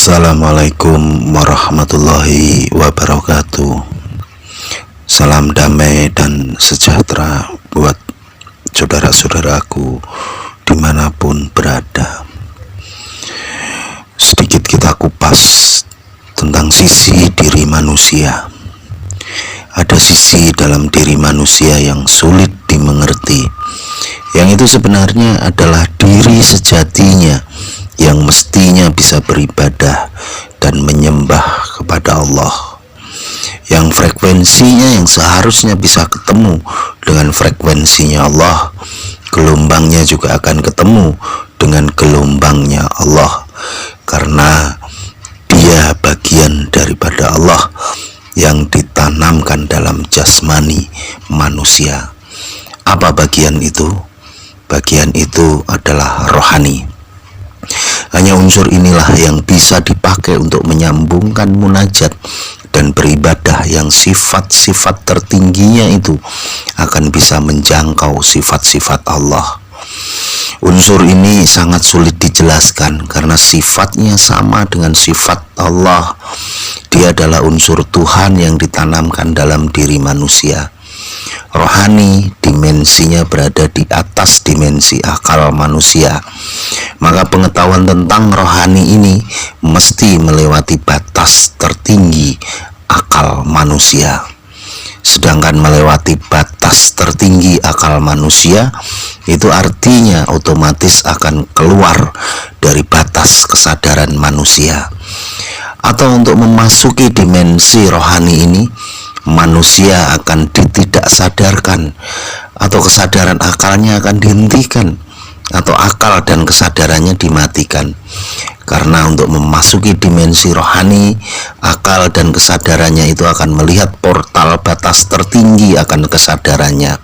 Assalamualaikum warahmatullahi wabarakatuh. Salam damai dan sejahtera buat saudara-saudaraku dimanapun berada. Sedikit kita kupas tentang sisi diri manusia. Ada sisi dalam diri manusia yang sulit dimengerti, yang itu sebenarnya adalah diri sejatinya yang mestinya bisa beribadah dan menyembah kepada Allah, yang frekuensinya yang seharusnya bisa ketemu dengan frekuensinya Allah, gelombangnya juga akan ketemu dengan gelombangnya Allah, karena dia bagian daripada Allah yang ditanamkan dalam jasmani manusia. Apa bagian itu? Bagian itu adalah rohani. Hanya unsur inilah yang bisa dipakai untuk menyambungkan munajat dan beribadah, yang sifat-sifat tertingginya itu akan bisa menjangkau sifat-sifat Allah. Unsur ini sangat sulit dijelaskan karena sifatnya sama dengan sifat Allah. Dia adalah unsur Tuhan yang ditanamkan dalam diri manusia. Rohani dimensinya berada di atas dimensi akal manusia. Maka pengetahuan tentang rohani ini mesti melewati batas tertinggi akal manusia. Sedangkan melewati batas tertinggi akal manusia itu artinya otomatis akan keluar dari batas kesadaran manusia. Atau untuk memasuki dimensi rohani ini, manusia akan ditidaksadarkan, atau kesadaran akalnya akan dihentikan, atau akal dan kesadarannya dimatikan. Karena untuk memasuki dimensi rohani, akal dan kesadarannya itu akan melihat portal batas tertinggi akan kesadarannya.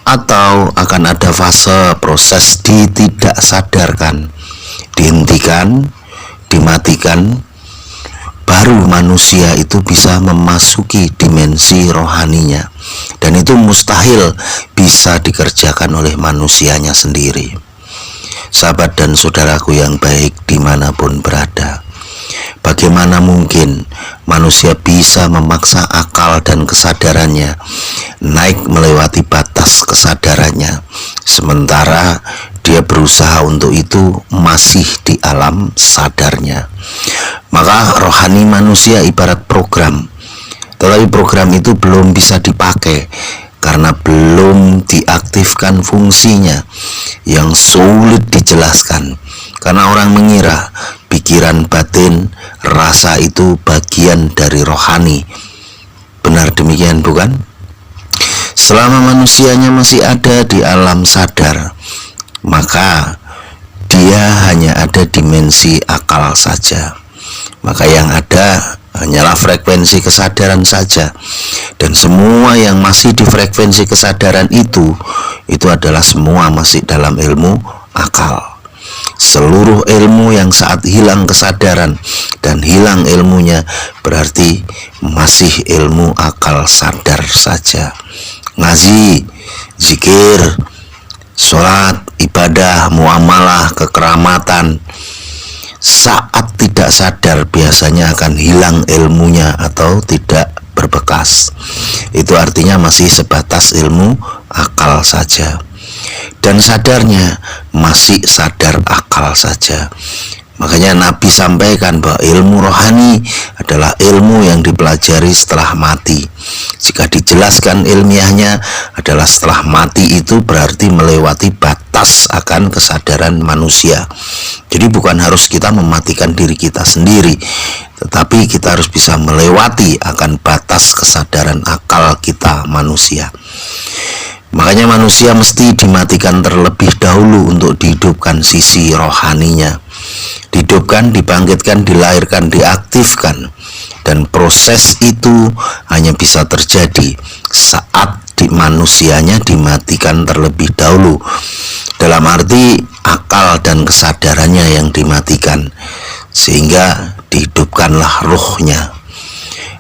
Atau akan ada fase proses ditidaksadarkan, dihentikan, dimatikan, baru manusia itu bisa memasuki dimensi rohaninya. Dan itu mustahil bisa dikerjakan oleh manusianya sendiri. Sahabat dan saudaraku yang baik dimanapun berada, bagaimana mungkin manusia bisa memaksa akal dan kesadarannya naik melewati batas kesadarannya, sementara dia berusaha untuk itu masih di alam sadarnya. Maka rohani manusia ibarat program, tetapi program itu belum bisa dipakai karena belum diaktifkan fungsinya, yang sulit dijelaskan. Karena orang mengira pikiran batin, rasa itu bagian dari rohani. Benar demikian bukan? Selama manusianya masih ada di alam sadar, maka dia hanya ada dimensi akal saja. Maka yang ada hanyalah frekuensi kesadaran saja. Dan semua yang masih di frekuensi kesadaran itu adalah semua masih dalam ilmu akal. Seluruh ilmu yang saat hilang kesadaran dan hilang ilmunya berarti masih ilmu akal sadar saja. Ngaji, zikir, sholat, ibadah, muamalah, kekeramatan, saat tidak sadar biasanya akan hilang ilmunya atau tidak berbekas. Itu artinya masih sebatas ilmu akal saja. Dan sadarnya masih sadar akal saja. Makanya Nabi sampaikan bahwa ilmu rohani adalah ilmu yang dipelajari setelah mati. Jika dijelaskan ilmiahnya adalah setelah mati, itu berarti melewati batas akan kesadaran manusia. Jadi bukan harus kita mematikan diri kita sendiri, tetapi kita harus bisa melewati akan batas kesadaran akal kita manusia. Makanya manusia mesti dimatikan terlebih dahulu untuk dihidupkan sisi rohaninya. Dihidupkan, dibangkitkan, dilahirkan, diaktifkan. Dan proses itu hanya bisa terjadi saat manusianya dimatikan terlebih dahulu. Dalam arti akal dan kesadarannya yang dimatikan, sehingga dihidupkanlah ruhnya.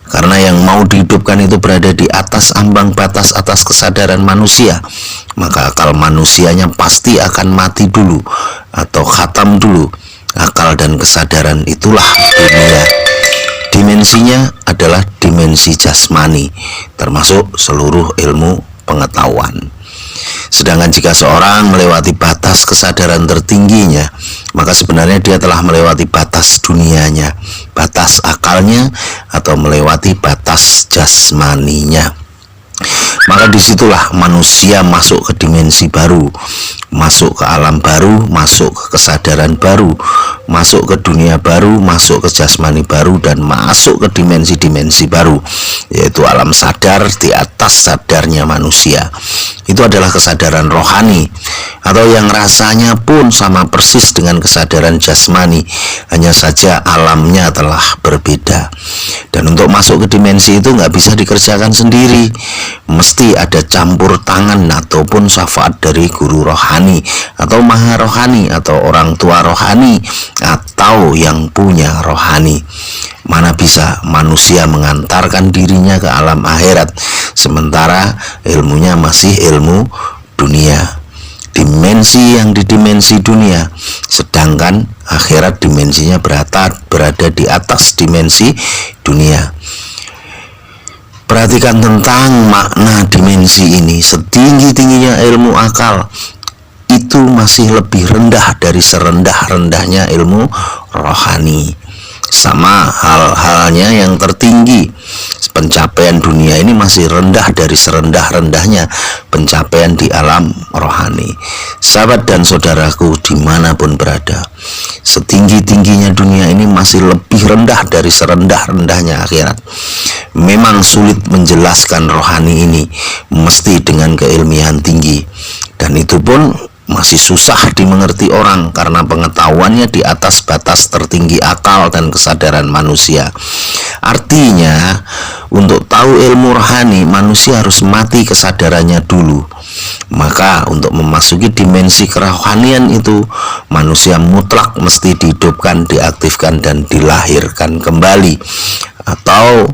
Karena yang mau dihidupkan itu berada di atas ambang batas atas kesadaran manusia, maka akal manusianya pasti akan mati dulu atau khatam dulu akal dan kesadaran itulah dunia. Dimensinya adalah dimensi jasmani, termasuk seluruh ilmu pengetahuan. Sedangkan jika seorang melewati batas kesadaran tertingginya, maka sebenarnya dia telah melewati batas dunianya, batas akalnya, atau melewati batas jasmaninya. Maka disitulah manusia masuk ke dimensi baru, masuk ke alam baru, masuk ke kesadaran baru, masuk ke dunia baru, masuk ke jasmani baru, dan masuk ke dimensi-dimensi baru, yaitu alam sadar di atas sadarnya manusia. Itu adalah kesadaran rohani, atau yang rasanya pun sama persis dengan kesadaran jasmani, hanya saja alamnya telah berbeda. Dan untuk masuk ke dimensi itu nggak bisa dikerjakan sendiri, mesti ada campur tangan ataupun syafaat dari guru rohani, atau maha rohani, atau orang tua rohani, atau yang punya rohani. Mana bisa manusia mengantarkan dirinya ke alam akhirat, sementara ilmunya masih ilmu dunia, dimensi yang di dimensi dunia, sedangkan akhirat dimensinya berada di atas dimensi dunia. Perhatikan tentang makna dimensi ini. Setinggi-tingginya ilmu akal, itu masih lebih rendah dari serendah-rendahnya ilmu rohani. Sama hal-halnya yang tertinggi, pencapaian dunia ini masih rendah dari serendah-rendahnya pencapaian di alam rohani. Sahabat dan saudaraku dimanapun berada, setinggi-tingginya dunia ini masih lebih rendah dari serendah-rendahnya akhirat. Memang sulit menjelaskan rohani ini mesti dengan keilmian tinggi, dan itu pun masih susah dimengerti orang karena pengetahuannya di atas batas tertinggi akal dan kesadaran manusia. Artinya, untuk tahu ilmu rohani, manusia harus mati kesadarannya dulu. Maka untuk memasuki dimensi kerohanian itu, manusia mutlak mesti dihidupkan, diaktifkan, dan dilahirkan kembali, atau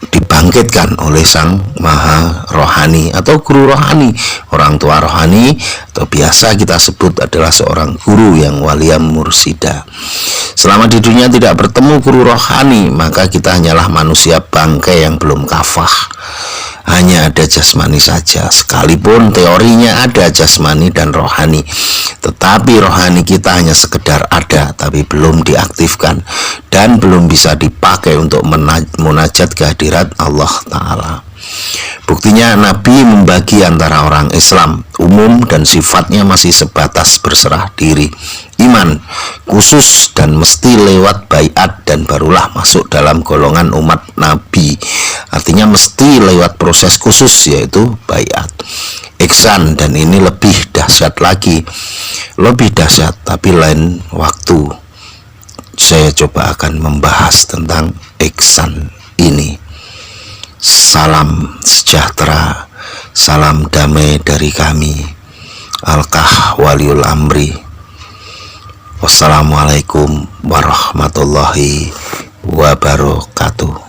dibangkitkan oleh sang maha rohani atau guru rohani, orang tua rohani, atau biasa kita sebut adalah seorang guru yang walia mursida. Selama di dunia tidak bertemu guru rohani, maka kita hanyalah manusia bangkai yang belum kafah, hanya ada jasmani saja, sekalipun teorinya ada jasmani dan rohani, tetapi rohani kita hanya sekedar ada, tapi belum diaktifkan dan belum bisa dipakai untuk munajat kehadirat Allah Ta'ala. Buktinya Nabi membagi antara orang Islam umum dan sifatnya masih sebatas berserah diri, iman khusus dan mesti lewat baiat, dan barulah masuk dalam golongan umat Nabi. Artinya mesti lewat proses khusus, yaitu baiat, ihsan, dan ini lebih dahsyat lagi, lebih dahsyat, tapi lain waktu saya coba akan membahas tentang ihsan ini. Salam sejahtera, salam damai dari kami, Alkah Waliul Amri. Wassalamualaikum warahmatullahi wabarakatuh.